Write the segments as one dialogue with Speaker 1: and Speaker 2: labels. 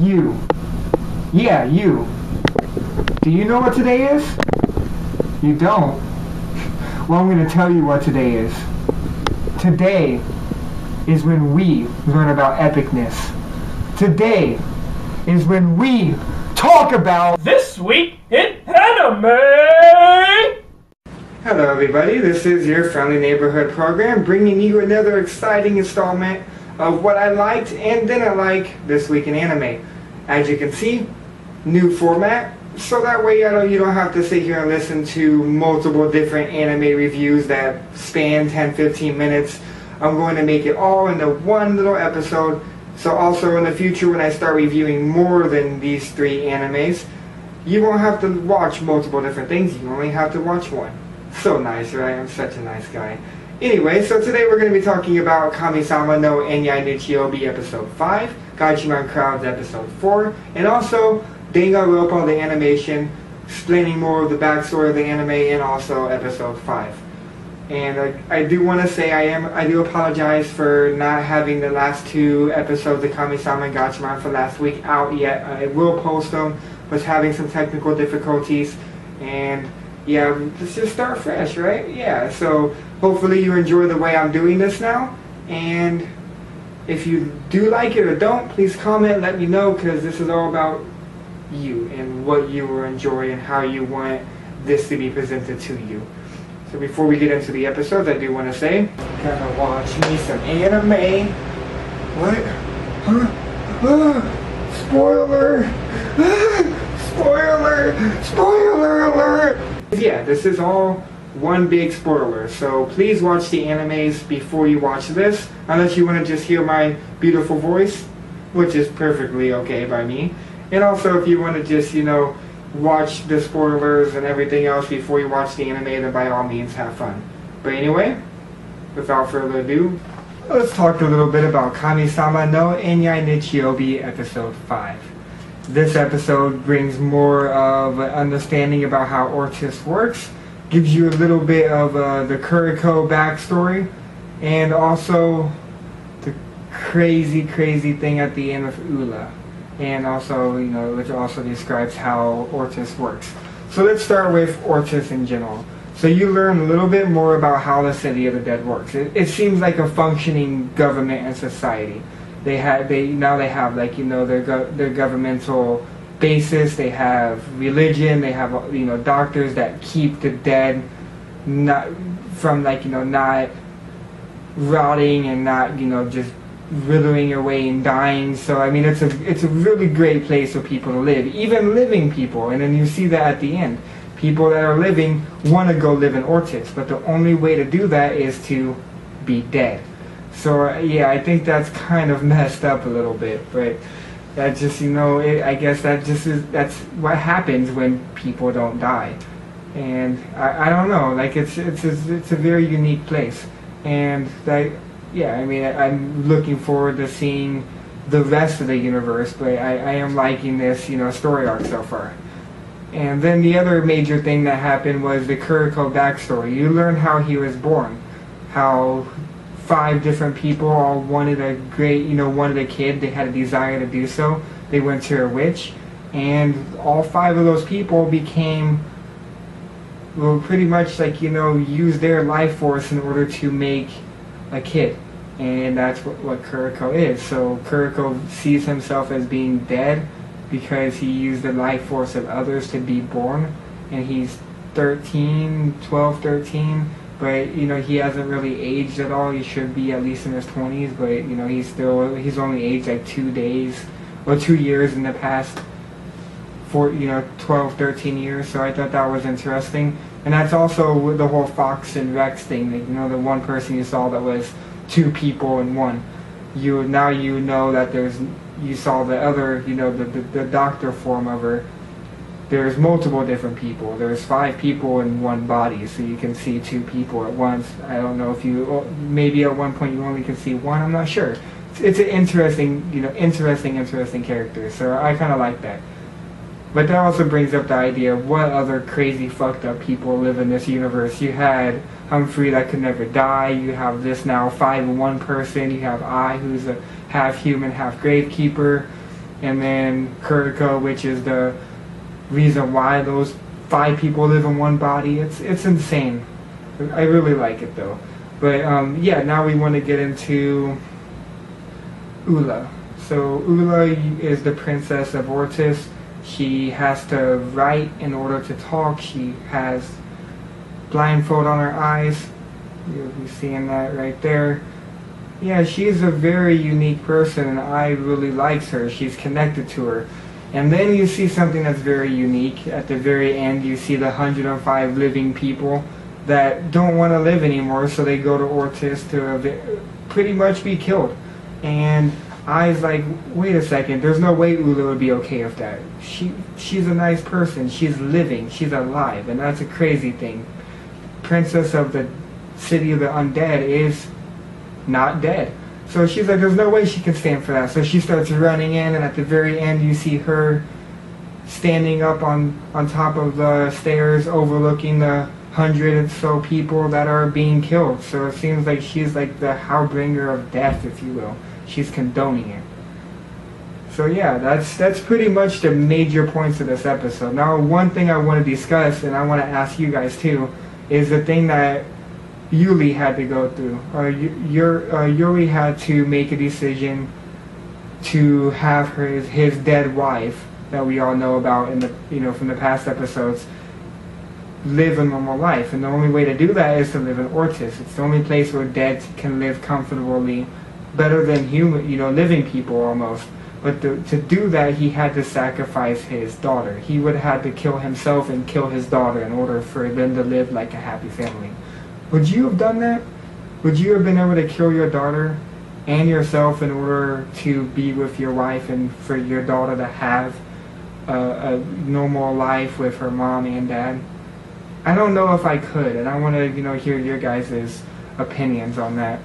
Speaker 1: You. Yeah, you. Do you know what today is? You don't? Well, I'm going to tell you what today is. Today is when we learn about epicness. Today is when we talk about
Speaker 2: This Week in Anime!
Speaker 1: Hello everybody, this is your friendly neighborhood program bringing you another exciting installment of what I liked and didn't like this week in anime. As you can see, new format, so that way you don't have to sit here and listen to multiple different anime reviews that span 10-15 minutes. I'm going to make it all into one little episode, so also in the future when I start reviewing more than these 3 animes, you won't have to watch multiple different things, you only have to watch one. So nice, right? I'm such a nice guy. Anyway, so today we're going to be talking about Kamesamano Enyai no Chiyobi episode 5, Gachemon Crowds episode 4, and also Danganronpa the animation, explaining more of the backstory of the anime, and also episode 5. And I do want to say I do apologize for not having the last 2 episodes of Kami-sama and Gachemon for last week out yet. I will post them, was having some technical difficulties, and yeah, let's just start fresh, right? Yeah, so hopefully you enjoy the way I'm doing this now, and if you do like it or don't, please comment, let me know, because this is all about you and what you will enjoy and how you want this to be presented to you. So before we get into the episodes, I do want to say, gonna watch me some anime. What? Spoiler! Spoiler! Spoiler alert! Yeah, this is all one big spoiler, so please watch the animes before you watch this, unless you want to just hear my beautiful voice, which is perfectly okay by me. And also if you want to just, watch the spoilers and everything else before you watch the anime, then by all means have fun. But anyway, without further ado, let's talk a little bit about Kami-sama no Enyai no Chiyobi episode 5. This episode brings more of an understanding about how Ortis works, gives you a little bit of the Kuriko backstory, and also the crazy thing at the end of Ula. And also, which also describes how Ortis works. So let's start with Ortis in general. So you learn a little bit more about how the City of the Dead works. It seems like a functioning government and society. They now have like their governmental basis. They have religion. They have doctors that keep the dead not rotting and not just withering away and dying. So I mean it's a really great place for people to live, even living people. And then you see that at the end, people that are living want to go live in Ortis, but the only way to do that is to be dead. So yeah, I think that's kind of messed up a little bit, but that just I guess that's what happens when people don't die. And I don't know, like it's a very unique place, and yeah, I mean I'm looking forward to seeing the rest of the universe, but I am liking this story arc so far. And then the other major thing that happened was the Kuriko backstory. You learn how he was born, how 5 different people all wanted wanted a kid. They had a desire to do so. They went to a witch, and all 5 of those people became, well, pretty much like use their life force in order to make a kid, and that's what Kuriko is. So Kuriko sees himself as being dead because he used the life force of others to be born, and he's 13, but he hasn't really aged at all. He should be at least in his 20s, but he's only aged like 2 years in the past 12, 13 years. So I thought that was interesting. And that's also with the whole Fox and Rex thing, the one person you saw that was 2 people in one. Now you know that you saw the other, the doctor form of her. There's multiple different people. There's 5 people in one body, so you can see 2 people at once. I don't know if maybe at one point you only can see 1. I'm not sure. It's an interesting, interesting character. So I kind of like that. But that also brings up the idea of what other crazy fucked up people live in this universe. You had Humphrey that could never die. You have this now 5 in 1 person. You have I, who's a half human, half gravekeeper. and then Kuriko, which is the reason why those 5 people live in one body. It's insane. I really like it though. But yeah, now we want to get into Ula. So Ula is the princess of Ortis. She has to write in order to talk. She has blindfold on her eyes. You'll be seeing that right there. Yeah, she's a very unique person, and I really likes her. She's connected to her. And then you see something that's very unique. At the very end, you see the 105 living people that don't want to live anymore, so they go to Ortis to pretty much be killed. And I was like, wait a second, there's no way Ula would be okay with that. She's a nice person, she's living, she's alive, and that's a crazy thing. Princess of the city of the undead is not dead. So she's like, there's no way she can stand for that. So she starts running in, and at the very end you see her standing up on top of the stairs overlooking the 100 and so people that are being killed. So it seems like she's like the harbinger of death, if you will. She's condoning it. So yeah, that's pretty much the major points of this episode. Now, one thing I want to discuss, and I want to ask you guys too, is the thing that Yuli had to go through. Yuri had to make a decision to have his dead wife, that we all know about in the from the past episodes, live a normal life, and the only way to do that is to live in Ortis. It's the only place where dead can live comfortably, better than human, living people almost. But to do that, he had to sacrifice his daughter. He would have had to kill himself and kill his daughter in order for them to live like a happy family. Would you have done that? Would you have been able to kill your daughter and yourself in order to be with your wife and for your daughter to have a normal life with her mom and dad? I don't know if I could, and I want to hear your guys' opinions on that.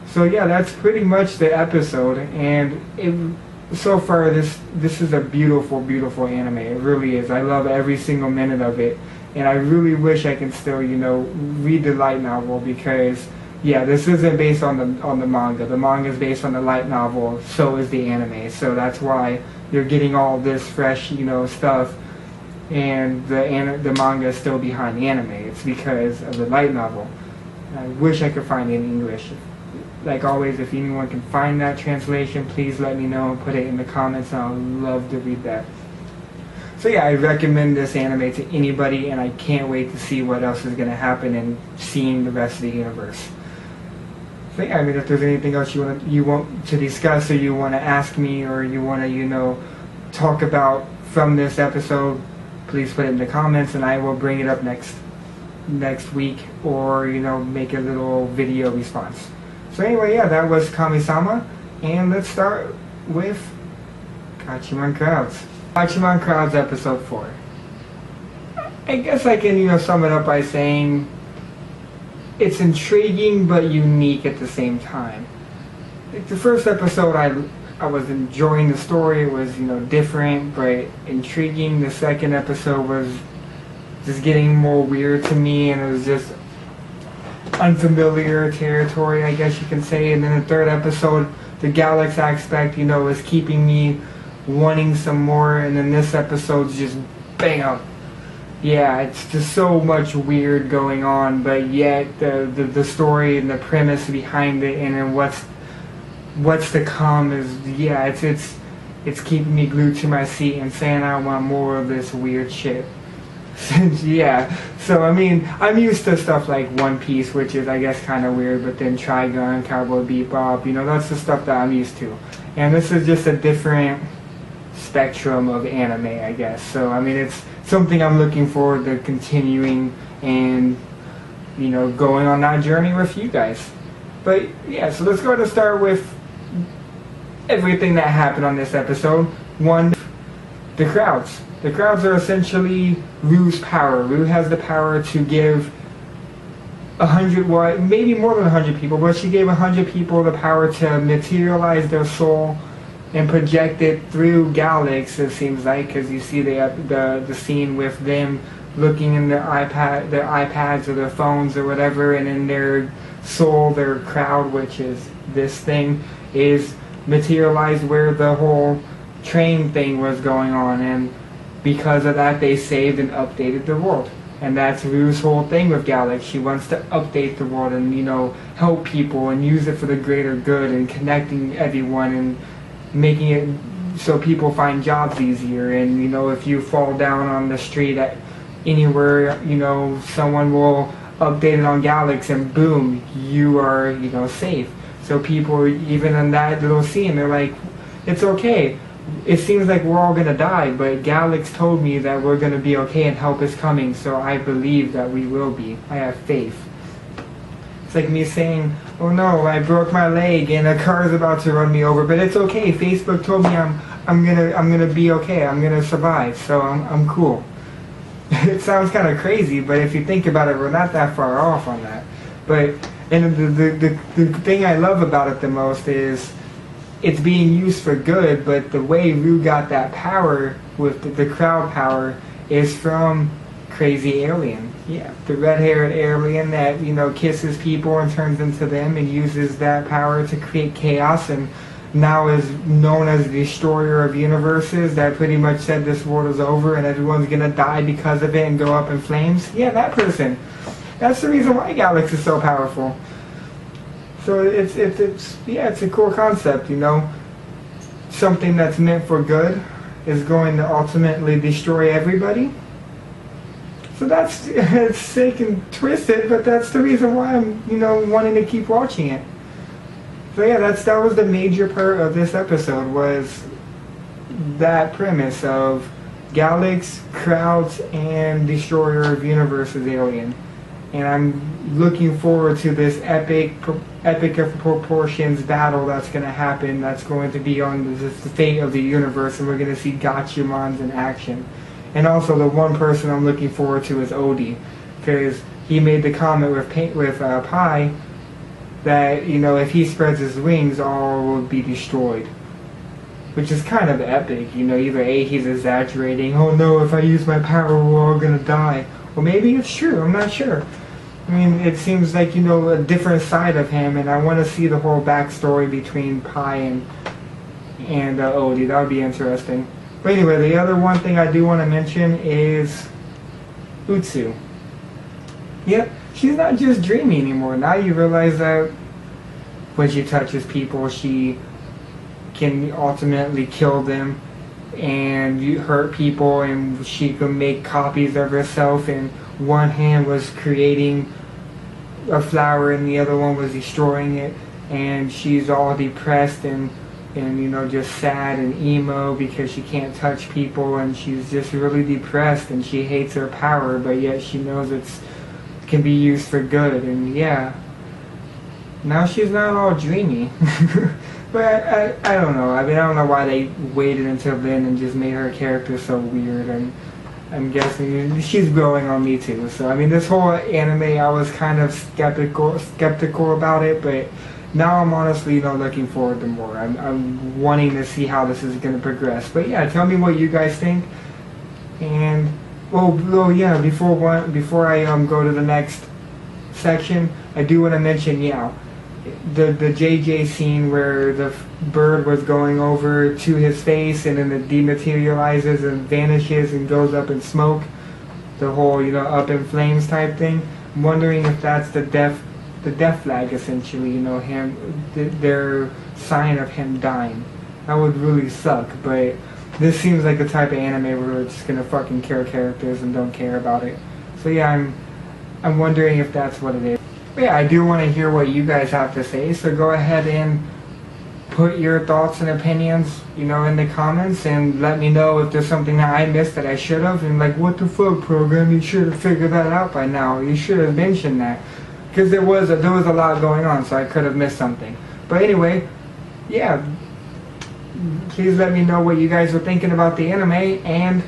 Speaker 1: So yeah, that's pretty much the episode, and so far this is a beautiful, beautiful anime. It really is. I love every single minute of it, and I really wish I can still read the light novel, because yeah, this isn't based on the manga. The manga is based on the light novel. So is the anime. So that's why you're getting all this fresh stuff. And the manga is still behind the anime. It's because of the light novel. I wish I could find it in English. Like always, if anyone can find that translation, please let me know and put it in the comments, and I'll love to read that. So yeah, I recommend this anime to anybody, and I can't wait to see what else is going to happen and seeing the rest of the universe. So yeah, if there's anything else you want to discuss, or you want to ask me, or you want to talk about from this episode, please put it in the comments, and I will bring it up next week, or make a little video response. So anyway, yeah, that was Kami-sama, and let's start with Kachemon Crowds. Kachemon Crowds episode 4. I guess I can sum it up by saying it's intriguing but unique at the same time. Like the first episode, I was enjoying the story. It was different but intriguing. The second episode was just getting more weird to me, and it was just unfamiliar territory, I guess you can say. And then the third episode, the Galax aspect, is keeping me wanting some more. And then this episode's just bam. Yeah, it's just so much weird going on, but yet the story and the premise behind it, and then what's to come is, yeah, it's keeping me glued to my seat and saying I want more of this weird shit. Yeah, so I'm used to stuff like One Piece, which is I guess kind of weird, but then Trigun, Cowboy Bebop, that's the stuff that I'm used to. And this is just a different spectrum of anime, I guess. So it's something I'm looking forward to continuing and going on that journey with you guys. But yeah, so let's go ahead and start with everything that happened on this episode. 1, the crowds. The crowds are essentially Rue's power. Rue has the power to give 100, well, maybe more than 100 people, but she gave 100 people the power to materialize their soul and project it through Galax, it seems like, because you see the scene with them looking in their iPads or their phones or whatever, and in their soul, their crowd, which is this thing, is materialized where the whole train thing was going on, and because of that they saved and updated the world. And that's Rue's whole thing with Galax. She wants to update the world and, you know, help people and use it for the greater good and connecting everyone and making it so people find jobs easier. And, you know, if you fall down on the street at anywhere, you know, someone will update it on Galax and boom, you are, you know, safe. So people, even in that little scene, they're like, it's okay. It seems like we're all gonna die, but Galax told me that we're gonna be okay and help is coming, so I believe that we will be. I have faith. It's like me saying, oh no, I broke my leg and a car is about to run me over, but it's okay. Facebook told me I'm gonna be okay. I'm gonna survive, so I'm cool. It sounds kind of crazy, but if you think about it, we're not that far off on that. But and the thing I love about it the most is it's being used for good, but the way Rue got that power with the crowd power is from Crazy Alien. Yeah, the red-haired alien that, you know, kisses people and turns into them and uses that power to create chaos, and now is known as the destroyer of universes, that pretty much said this world is over and everyone's gonna die because of it and go up in flames. Yeah, that person. That's the reason why Galax is so powerful. So it's a cool concept, you know. Something that's meant for good is going to ultimately destroy everybody. So that's, it's sick and twisted, but that's the reason why I'm, you know, wanting to keep watching it. So yeah, that was the major part of this episode, was that premise of Galax, crowds, and destroyer of universes alien. And I'm looking forward to this epic of proportions battle that's going to happen, that's going to be on the fate of the universe, and we're going to see Gachemons in action. And also the one person I'm looking forward to is Odie, because he made the comment with Pi that, you know, if he spreads his wings, all will be destroyed. Which is kind of epic, you know, either A, he's exaggerating, oh no, if I use my power, we're all going to die. Or maybe it's true, I'm not sure. I mean, it seems like, you know, a different side of him, and I want to see the whole backstory between Pi and Odie. That would be interesting. But anyway, the other one thing I do want to mention is Utsu. Yep, she's not just dreamy anymore. Now you realize that when she touches people, she can ultimately kill them and hurt people, and she can make copies of herself, and one hand was creating a flower and the other one was destroying it, and she's all depressed and you know, just sad and emo because she can't touch people, and she's just really depressed and she hates her power, but yet she knows it can be used for good. And yeah, now she's not all dreamy. But I don't know. I mean, I don't know why they waited until then and just made her character so weird, and I'm guessing she's growing on me too. So I mean, this whole anime, I was kind of skeptical about it, but now I'm honestly, you know, looking forward to more. I'm wanting to see how this is going to progress. But yeah, tell me what you guys think. And oh yeah, before I go to the next section, I do want to mention, yeah, the JJ scene where the bird was going over to his face and then it dematerializes and vanishes and goes up in smoke, the whole, you know, up in flames type thing. I'm wondering if that's the death flag, essentially, you know, their sign of him dying. That would really suck, but this seems like the type of anime where we're just gonna fucking kill characters and don't care about it. So yeah, I'm wondering if that's what it is. But yeah, I do want to hear what you guys have to say, so go ahead and put your thoughts and opinions, you know, in the comments, and let me know if there's something that I missed that I should have, and like, what the fuck, program, you should have figured that out by now, you should have mentioned that, because there was a lot going on, so I could have missed something. But anyway, yeah, please let me know what you guys are thinking about the anime, and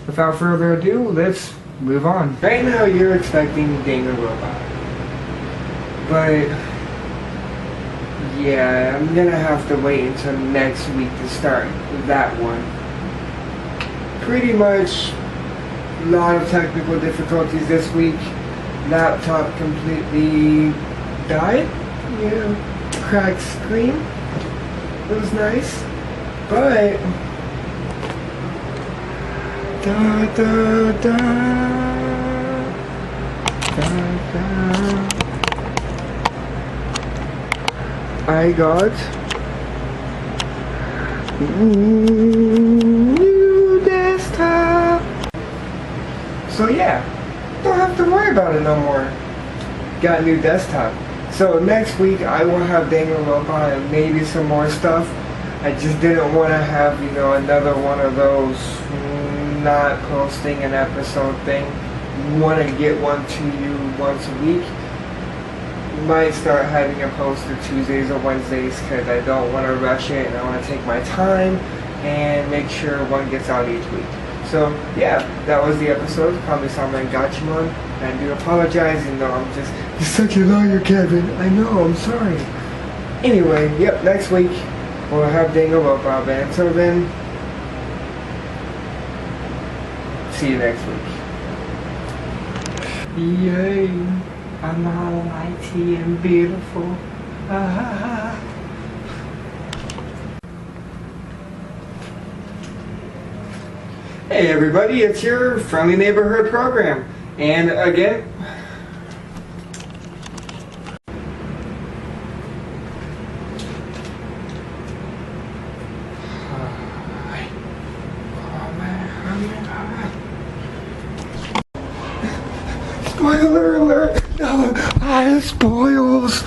Speaker 1: without further ado, let's move on. Right now you're expecting Danganronpa. But yeah, I'm gonna have to wait until next week to start that one. Pretty much a lot of technical difficulties this week. Laptop completely died. Yeah, cracked screen. It was nice. But Da, da, da, da, da. I got new desktop. So yeah, don't have to worry about it no more. Got a new desktop. So next week I will have Danganronpa and maybe some more stuff. I just didn't want to have, you know, another one of those not posting an episode thing. Want to get one to you once a week. Might start having a poster Tuesdays or Wednesdays because I don't want to rush it and I want to take my time and make sure one gets out each week. So yeah, that was the episode, Kamesamano and Cachemon. And I do apologize, you know, I'm just such a liar, Kevin. I know, I'm sorry. Anyway, yep, next week we'll have Danganronpa, but until then, see you next week. Yay, I'm almighty and beautiful. Hey everybody, it's your friendly neighborhood program. And again, spoiler alert! No, spoils!